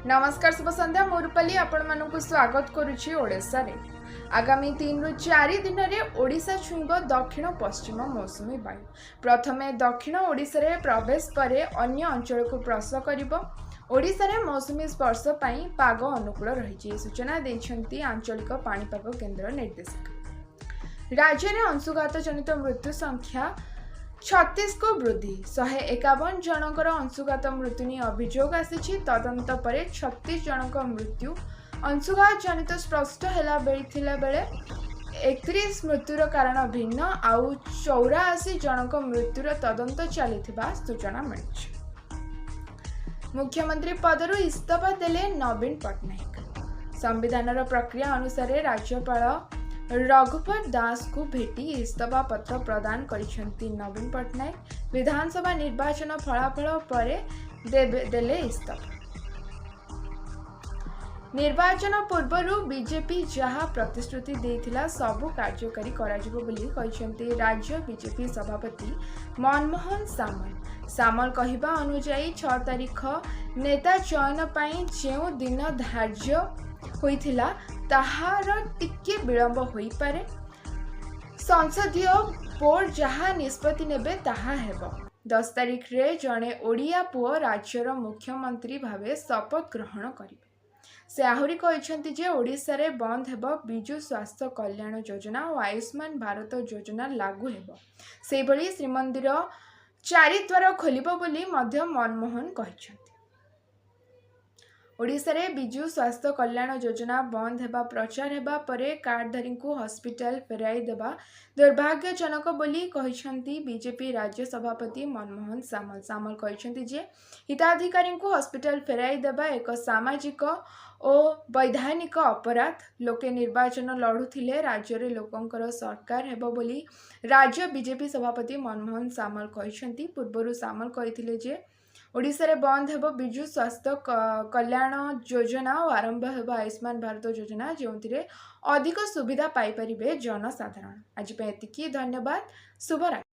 नमस्कार शुभ संध्या मुरपाली आपण मानक स्वागत करुछि ओडिशा रे। आगामी 3 रु 4 दिन में ओडिशा छुईब दक्षिण पश्चिम मौसुमी वायु। प्रथमे दक्षिण ओडिशा रे प्रवेश पर अन्य अंचल को प्रवेश करिबो। ओडिशा रे मौसुमी स्पर्श पई पाग अनुकूल रही सूचना दैछंती आंचलिक पाणीपाग केन्द्र निर्देशक। राज्य में अंशुघात जनित मृत्यु संख्या 36 को वृद्धि 151 जनकर अंशुघात मृत्यु नहीं अभियोग आसी। तदंत पर 36 जनक मृत्यु अंशुघात जनित स्पष्ट है बेले 31 मृत्युर कारण भिन्न आउ 84 जनक मृत्युर तदंत चली सूचना मिली। मुख्यमंत्री पदरु इस्तीफा देले नवीन पट्टनायक। संविधान प्रक्रिया अनुसार राज्यपाल रघुवर दास को भेटी इस्तीफा पत्र प्रदान करिसेंती नवीन पट्टनायक। विधानसभा निर्वाचन फलाफल पर देले इस्तीफा। निर्वाचन पूर्व बीजेपी जहां प्रतिश्रुति देथिला सबु कार्यकारी कराजिबो बोली कहिसेंती राज्य बीजेपी सभापति मनमोहन सामल कहिबा अनुसार 6 तारीख नेता चयन पई जेउ दिन धार्य होइथिला ताहार टिके विलंब होई पारे। संसदीय बोर्ड जहां निष्पत्ति नेबे ताहा हेबो। 10 तारीख रे जणे ओडिया पुओ राज्यर मुख्यमंत्री भावे शपथ ग्रहण करिवे। से आहुरी कहिसेंती जे ओडिशा रे बंद हेबो बिजु स्वास्थ्य कल्याण योजना और आयुष्मान भारत योजना लागू हेबो। से भली श्रीमंदिर 4 द्वार खोलिबो बोली मध्य मनमोहन कहिसेंती। ओडिशा रे बिजु स्वास्थ्य कल्याण योजना बंद हेबा प्रचार हेबा परे कार्डधारी को हॉस्पिटल फेराई देबा दुर्भाग्यजनक बोली कहिसेंती बीजेपी राज्य सभापति मनमोहन सामल कहिसेंती जे हिताधिकारी को हॉस्पिटल फेराई देबा एक सामाजिक और वैधानिक अपराध। लोके निर्वाचन लड़ुथिले राज्य रे लोकंकर सरकार हेबो बोली राज्य बीजेपी सभापति मनमोहन सामल कहिसेंती। पूर्वरु सामल कहिथिले जे ओडिशा रे बंद हेबो बिजु स्वास्थ्य कल्याण योजना और आरंभ हेबो आयुष्मान भारत योजना जोंथिरे अधिक सुविधा पाई परिबे जनसाधारण। आज पे एतिकी धन्यवाद। शुभरात्रि।